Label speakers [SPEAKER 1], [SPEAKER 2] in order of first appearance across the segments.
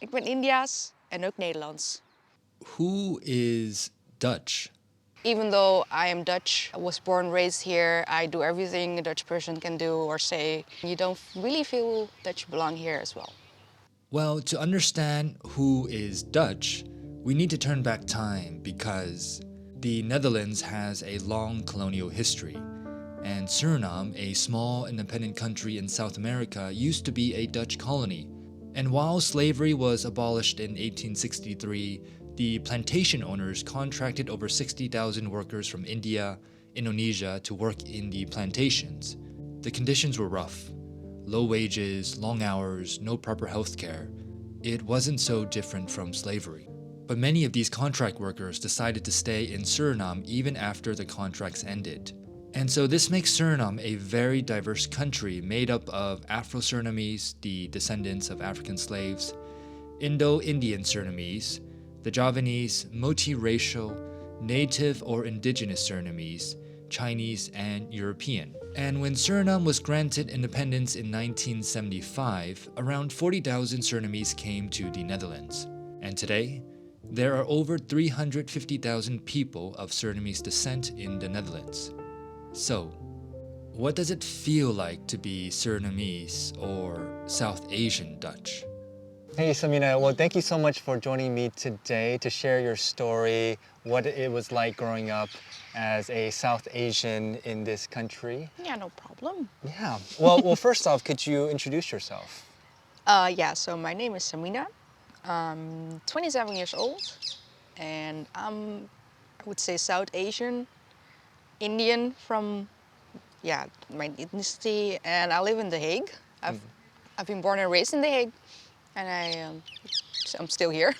[SPEAKER 1] Ik ben Indiaas en ook Nederlands.
[SPEAKER 2] Who is Dutch?
[SPEAKER 1] Even though I am Dutch, I was born, raised here, I do everything a Dutch person can do or say. You don't really feel that you belong here as well.
[SPEAKER 2] Well, to understand who is Dutch, we need to turn back time because the Netherlands has a long colonial history, and Suriname, a small independent country in South America, used to be a Dutch colony. And while slavery was abolished in 1863, the plantation owners contracted over 60,000 workers from India, Indonesia to work in the plantations. The conditions were rough. Low wages, long hours, no proper health care. It wasn't so different from slavery. But many of these contract workers decided to stay in Suriname even after the contracts ended. And so this makes Suriname a very diverse country made up of Afro-Surinamese, the descendants of African slaves, Indo-Indian Surinamese, the Javanese, multiracial, native or indigenous Surinamese, Chinese, and European. And when Suriname was granted independence in 1975, around 40,000 Surinamese came to the Netherlands. And today, there are over 350,000 people of Surinamese descent in the Netherlands. So, what does it feel like to be Surinamese or South Asian Dutch?
[SPEAKER 3] Hey, Samina. Well, thank you so much for joining me today to share your story, what it was like growing up as a South Asian in this country.
[SPEAKER 1] Yeah, no problem.
[SPEAKER 3] Yeah. Well, first off, could you introduce yourself?
[SPEAKER 1] So my name is Samina. I'm 27 years old and I would say South Asian, Indian from, my ethnicity, and I live in The Hague. I've been born and raised in The Hague, and I'm still here.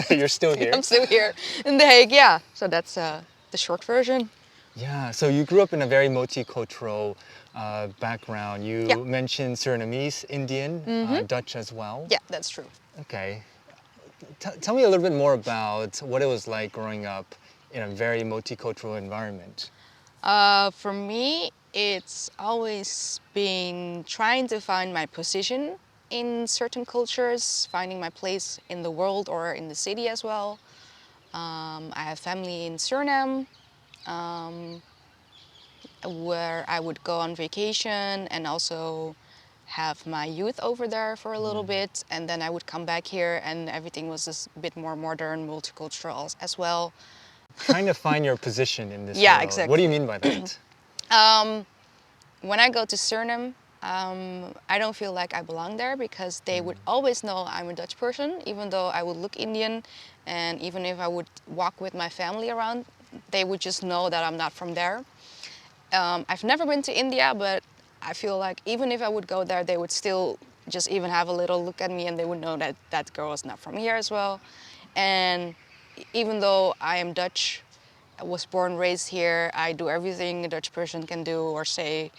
[SPEAKER 3] You're still here?
[SPEAKER 1] I'm still here in The Hague, yeah. So that's the short version.
[SPEAKER 3] Yeah. So you grew up in a very multicultural background. You
[SPEAKER 1] Yeah.
[SPEAKER 3] mentioned Surinamese, Indian, Dutch as well.
[SPEAKER 1] Yeah, that's true.
[SPEAKER 3] Okay. Tell me a little bit more about what it was like growing up in a very multicultural environment.
[SPEAKER 1] For me, it's always been trying to find my position in certain cultures, finding my place in the world or in the city as well. I have family in Suriname, where I would go on vacation and also have my youth over there for a little bit, and then I would come back here and everything was just a bit more modern, multicultural as well.
[SPEAKER 3] Trying to find your position in this
[SPEAKER 1] Yeah,
[SPEAKER 3] world.
[SPEAKER 1] exactly.
[SPEAKER 3] What do you mean by that?
[SPEAKER 1] When I go to Suriname, I don't feel like I belong there because they would always know I'm a Dutch person, even though I would look Indian, and even if I would walk with my family around, they would just know that I'm not from there. I've never been to India, but I feel like even if I would go there, they would still just even have a little look at me and they would know that that girl is not from here as well. And even though I am Dutch, I was born, raised here, I do everything a Dutch person can do or say,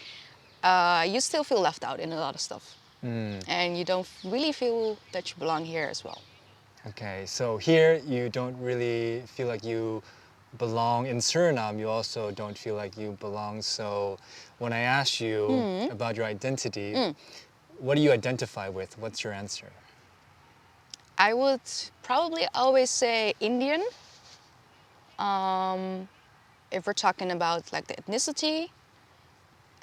[SPEAKER 1] you still feel left out in a lot of stuff. And you don't really feel that you belong here as well.
[SPEAKER 3] Okay, so here you don't really feel like you belong. In Suriname, you also don't feel like you belong. So when I ask you about your identity, what do you identify with? What's your answer?
[SPEAKER 1] I would probably always say Indian. If we're talking about like the ethnicity,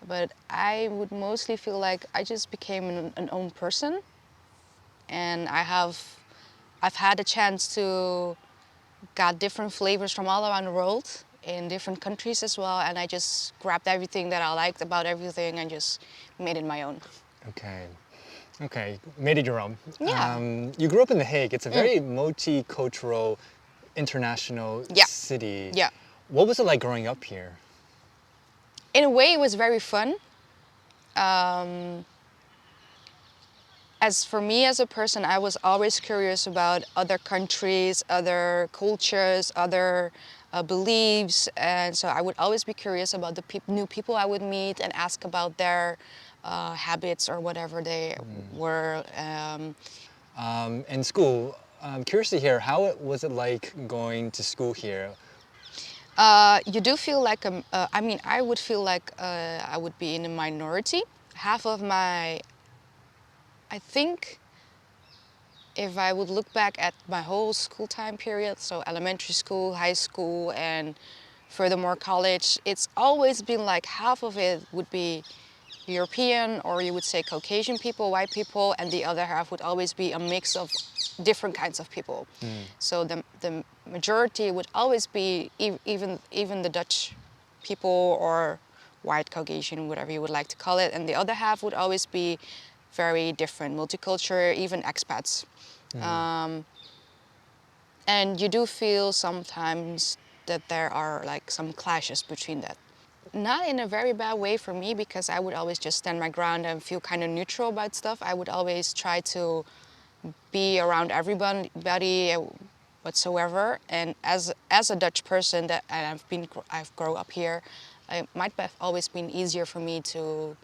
[SPEAKER 1] but I would mostly feel like I just became an own person, and I've had a chance to got different flavors from all around the world in different countries as well, and I just grabbed everything that I liked about everything and just made it my own.
[SPEAKER 3] Okay. Okay, made it your own.
[SPEAKER 1] Yeah.
[SPEAKER 3] You grew up in The Hague. It's a very multicultural, international
[SPEAKER 1] Yeah.
[SPEAKER 3] city.
[SPEAKER 1] Yeah.
[SPEAKER 3] What was it like growing up here?
[SPEAKER 1] In a way, it was very fun. As for me as a person, I was always curious about other countries, other cultures, other beliefs, and so I would always be curious about the new people I would meet and ask about their habits or whatever they were.
[SPEAKER 3] In school, I'm curious to hear was it like going to school here?
[SPEAKER 1] You do feel like I would feel like I would be in a minority. Half of my, I think if I would look back at my whole school time period, so elementary school, high school, and furthermore college, it's always been like half of it would be European, or you would say Caucasian people, white people, and the other half would always be a mix of different kinds of people. So the majority would always be even the Dutch people or white Caucasian, whatever you would like to call it, and the other half would always be very different, multicultural, even expats. And you do feel sometimes that there are like some clashes between that. Not in a very bad way for me, because I would always just stand my ground and feel kind of neutral about stuff. I would always try to be around everybody whatsoever. And as a Dutch person that and I've grown up here, it might have always been easier for me to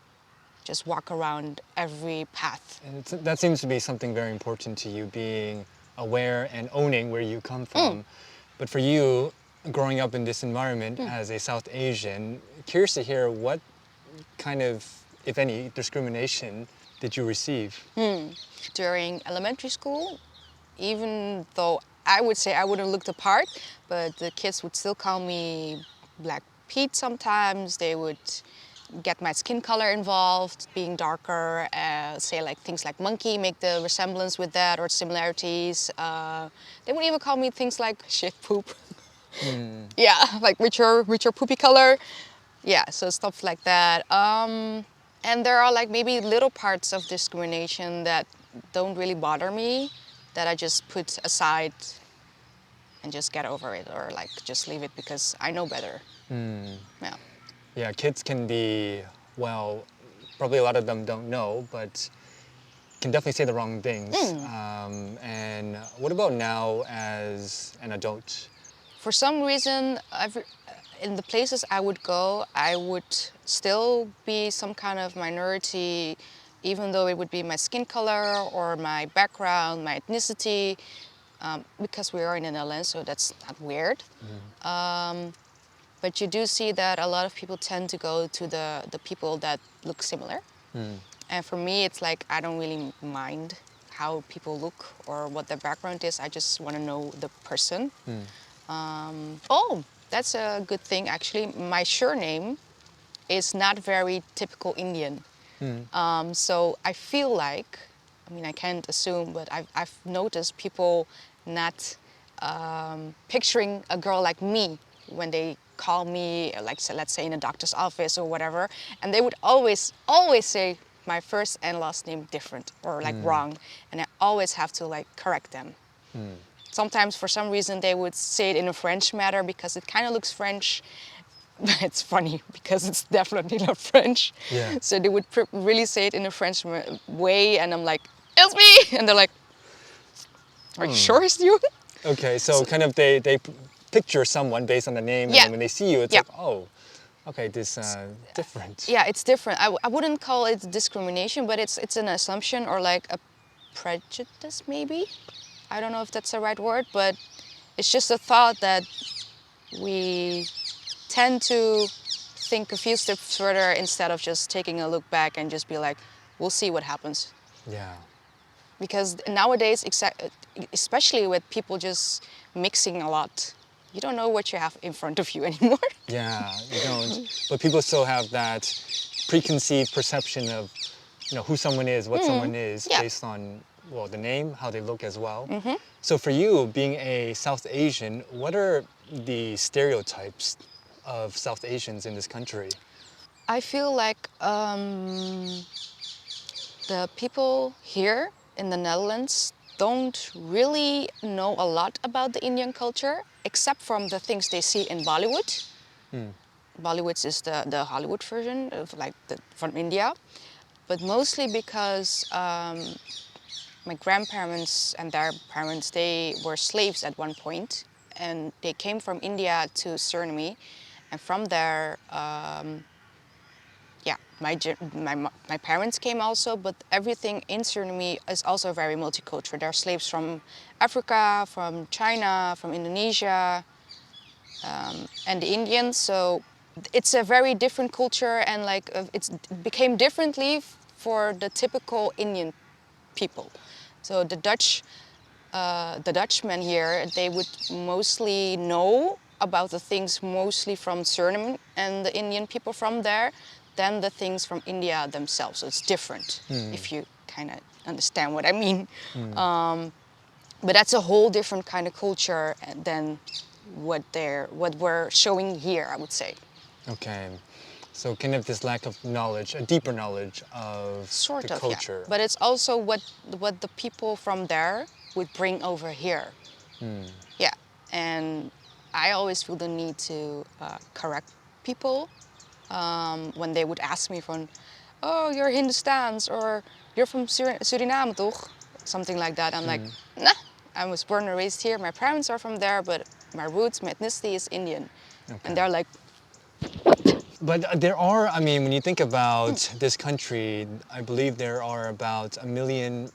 [SPEAKER 1] just walk around every path.
[SPEAKER 3] And that seems to be something very important to you, being aware and owning where you come from. But for you, growing up in this environment as a South Asian, curious to hear what kind of, if any, discrimination did you receive?
[SPEAKER 1] During elementary school, even though I would say I wouldn't look the part, but the kids would still call me Black Pete sometimes. They would get my skin color involved, being darker, say like things like monkey, make the resemblance with that or similarities. They would even call me things like shit poop. Yeah, like with your poopy color. Yeah, so stuff like that. And there are like maybe little parts of discrimination that don't really bother me, that I just put aside and just get over it, or like just leave it because I know better. Yeah.
[SPEAKER 3] Yeah, kids can be, well, probably a lot of them don't know, but can definitely say the wrong things. And what about now as an adult?
[SPEAKER 1] For some reason, in the places I would go, I would still be some kind of minority, even though it would be my skin color or my background, my ethnicity, because we are in the Netherlands, so that's not weird. But you do see that a lot of people tend to go to the people that look similar. And for me, it's like I don't really mind how people look or what their background is. I just want to know the person. Oh, that's a good thing actually. My surname is not very typical Indian. So I feel like, I mean, I can't assume, but I've noticed people not picturing a girl like me when they call me, like let's say in a doctor's office or whatever, and they would always say my first and last name different or like wrong, and I always have to like correct them. Sometimes for some reason they would say it in a French manner because it kind of looks French. It's funny because it's definitely not French.
[SPEAKER 3] Yeah.
[SPEAKER 1] So they would really say it in a French way, and I'm like, it's me, and they're like, are you sure it's you?
[SPEAKER 3] Okay, so kind of they picture someone based on the name, and
[SPEAKER 1] Yeah.
[SPEAKER 3] then when they see you, it's
[SPEAKER 1] Yeah.
[SPEAKER 3] like, oh, okay, this different.
[SPEAKER 1] Yeah, it's different. I wouldn't call it discrimination, but it's an assumption or like a prejudice maybe. I don't know if that's the right word, but it's just a thought that we tend to think a few steps further instead of just taking a look back and just be like, we'll see what happens.
[SPEAKER 3] Yeah.
[SPEAKER 1] Because nowadays, especially with people just mixing a lot, you don't know what you have in front of you anymore.
[SPEAKER 3] Yeah, you don't. But people still have that preconceived perception of, who someone is, what someone is,
[SPEAKER 1] Yeah.
[SPEAKER 3] based on, well, the name, how they look as well. So for you, being a South Asian, what are the stereotypes of South Asians in this country?
[SPEAKER 1] I feel like the people here in the Netherlands don't really know a lot about the Indian culture, except from the things they see in Bollywood. Bollywood is the Hollywood version of from India, but mostly because my grandparents and their parents, they were slaves at one point, and they came from India to Suriname, and from there, yeah, my parents came also, but everything in Suriname is also very multicultural. There are slaves from Africa, from China, from Indonesia, and the Indians. So it's a very different culture, and it became differently for the typical Indian people. So the Dutch the Dutchmen here, they would mostly know about the things mostly from Suriname and the Indian people from there than the things from India themselves. So it's different, if you kind of understand what I mean. But that's a whole different kind of culture than what we're showing here, I would say.
[SPEAKER 3] Okay. So kind of this lack of knowledge, a deeper knowledge of
[SPEAKER 1] Sort
[SPEAKER 3] the
[SPEAKER 1] of,
[SPEAKER 3] culture.
[SPEAKER 1] yeah. But it's also what the people from there would bring over here. Yeah, and I always feel the need to correct people when they would ask me from, oh, you're Hindustans or you're from Suriname, toch? Something like that. I'm like, nah, I was born and raised here. My parents are from there, but my roots, my ethnicity is Indian.
[SPEAKER 3] Okay.
[SPEAKER 1] And they're like,
[SPEAKER 3] But there are, I mean, when you think about this country, I believe there are about 1 million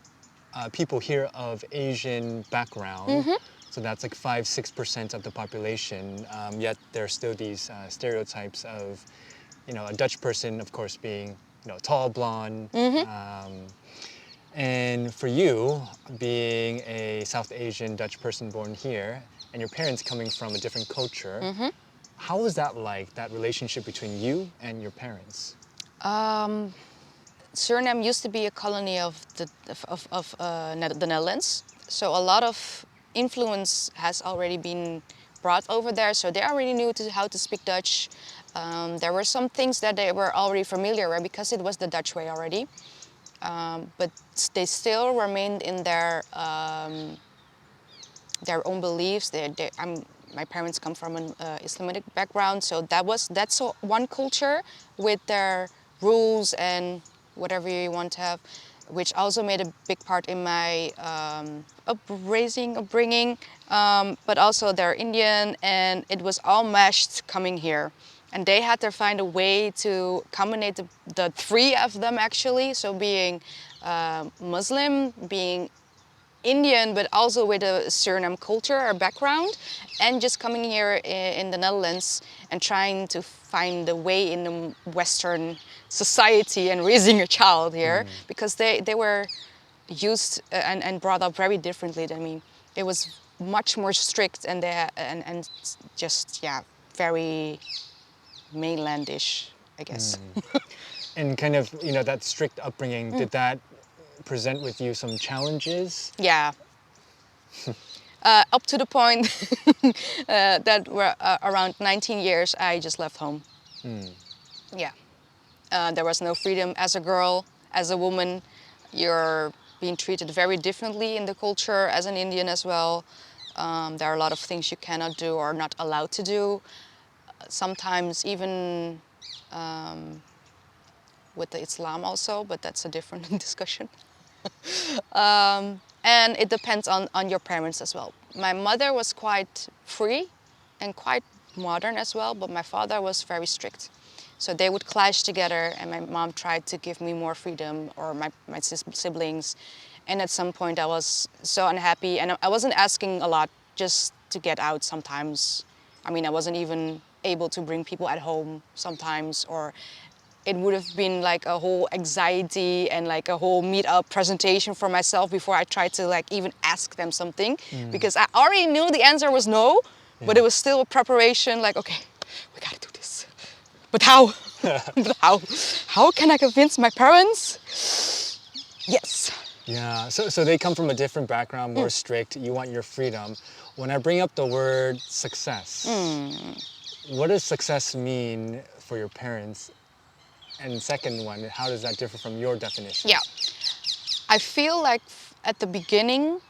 [SPEAKER 3] people here of Asian background. So that's like 5-6% of the population. Yet there are still these stereotypes of, a Dutch person, of course, being, tall, blonde. And for you, being a South Asian Dutch person born here, and your parents coming from a different culture, how was that like, that relationship between you and your parents?
[SPEAKER 1] Suriname used to be a colony of the Netherlands, so a lot of influence has already been brought over there. So they already knew how to speak Dutch. There were some things that they were already familiar with because it was the Dutch way already. But they still remained in their own beliefs. My parents come from an Islamic background, so that's one culture with their rules and whatever you want to have, which also made a big part in my upbringing. But also they're Indian, and it was all meshed coming here. And they had to find a way to combine the three of them actually. So being Muslim, being Indian, but also with a Suriname culture or background, and just coming here in the Netherlands and trying to find a way in the Western society and raising a child here, because they were used and brought up very differently than me. It was much more strict and just very mainlandish, I guess.
[SPEAKER 3] And kind of, that strict upbringing, did that present with you some challenges?
[SPEAKER 1] Yeah. Up to the point that we're around 19 years, I just left home. Yeah. There was no freedom as a girl, as a woman. You're being treated very differently in the culture as an Indian as well. There are a lot of things you cannot do or not allowed to do. Sometimes even with the Islam also, but that's a different discussion. And it depends on your parents as well. My mother was quite free and quite modern as well, but my father was very strict. So they would clash together, and my mom tried to give me more freedom, or my siblings. And at some point I was so unhappy, and I wasn't asking a lot, just to get out sometimes. I mean, I wasn't even able to bring people at home sometimes, or it would have been like a whole anxiety and like a whole meet-up presentation for myself before I tried to like even ask them something, because I already knew the answer was no, but it was still a preparation, like, okay, we gotta do this. But how? But how? How can I convince my parents? Yes.
[SPEAKER 3] Yeah, so they come from a different background, more strict. You want your freedom. When I bring up the word success, what does success mean for your parents? And second one, how does that differ from your definition?
[SPEAKER 1] Yeah. I feel like at the beginning,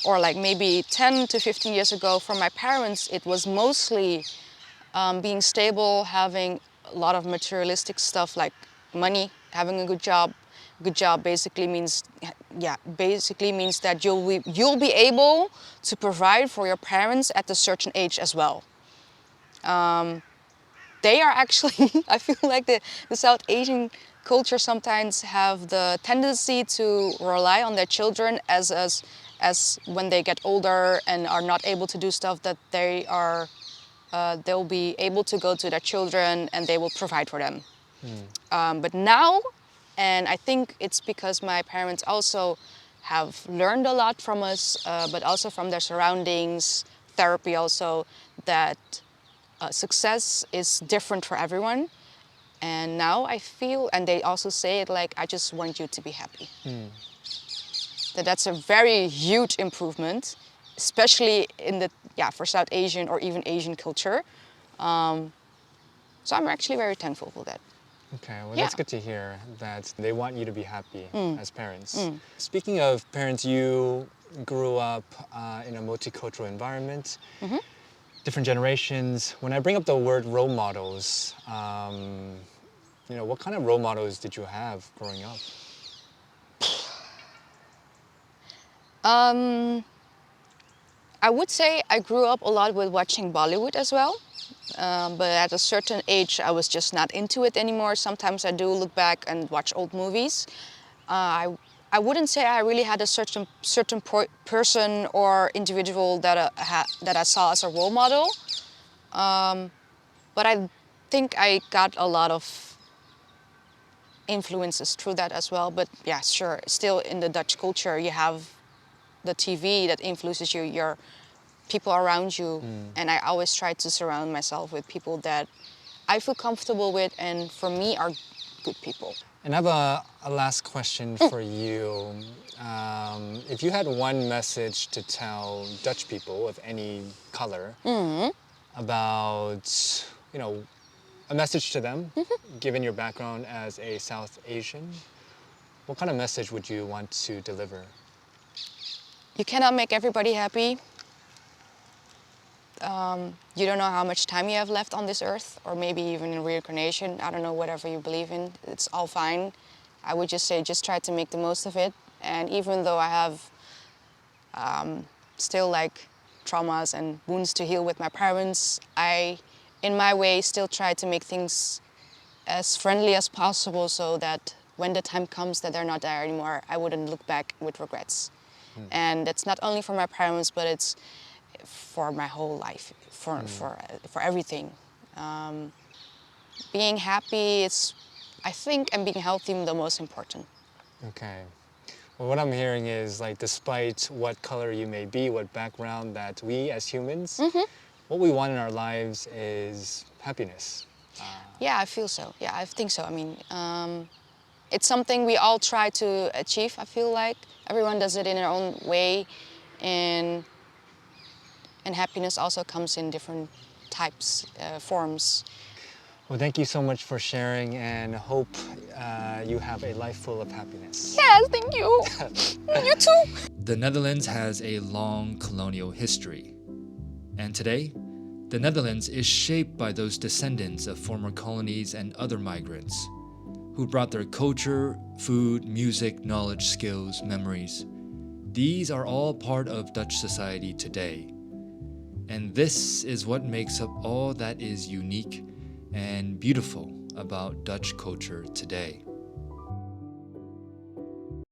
[SPEAKER 1] or like maybe 10 to 15 years ago, for my parents, it was mostly being stable, having a lot of materialistic stuff like money, having a good job. Good job basically means, that you'll be able to provide for your parents at a certain age as well. They are actually, I feel like the South Asian culture sometimes have the tendency to rely on their children as when they get older and are not able to do stuff, that they'll be able to go to their children and they will provide for them. But now, and I think it's because my parents also have learned a lot from us, but also from their surroundings, therapy also, that success is different for everyone. And now I feel, and they also say it like, I just want you to be happy. That's a very huge improvement, especially in the, for South Asian or even Asian culture. So I'm actually very thankful for that.
[SPEAKER 3] Okay, well,
[SPEAKER 1] Yeah.
[SPEAKER 3] that's good to hear that they want you to be happy as parents. Speaking of parents, you grew up in a multicultural environment, different generations. When I bring up the word role models, what kind of role models did you have growing up?
[SPEAKER 1] I would say I grew up a lot with watching Bollywood as well. But at a certain age, I was just not into it anymore. Sometimes I do look back and watch old movies. I wouldn't say I really had a certain person or individual that I saw as a role model. But I think I got a lot of influences through that as well. But yeah, sure, still in the Dutch culture, you have the TV that influences you, your people around you. And I always try to surround myself with people that I feel comfortable with and for me are good people.
[SPEAKER 3] And I have a last question for you. If you had one message to tell Dutch people of any color about, a message to them, given your background as a South Asian, what kind of message would you want to deliver?
[SPEAKER 1] You cannot make everybody happy. You don't know how much time you have left on this earth, or maybe even in reincarnation. I don't know, whatever you believe in, it's all fine. I would just say, just try to make the most of it. And even though I have still like traumas and wounds to heal with my parents, I, in my way, still try to make things as friendly as possible so that when the time comes that they're not there anymore, I wouldn't look back with regrets. And that's not only for my parents, but it's for my whole life, for everything. Being happy is, I think, and being healthy the most important.
[SPEAKER 3] Okay. Well, what I'm hearing is, like, despite what color you may be, what background, that we as humans, what we want in our lives is happiness.
[SPEAKER 1] Yeah, I feel so. Yeah, I think so. I mean, it's something we all try to achieve, I feel like. Everyone does it in their own way. And happiness also comes in different types, forms.
[SPEAKER 3] Well, thank you so much for sharing, and hope you have a life full of happiness.
[SPEAKER 1] Yes, thank you. You too.
[SPEAKER 2] The Netherlands has a long colonial history. And today, the Netherlands is shaped by those descendants of former colonies and other migrants who brought their culture, food, music, knowledge, skills, memories. These are all part of Dutch society today. And this is what makes up all that is unique and beautiful about Dutch culture today.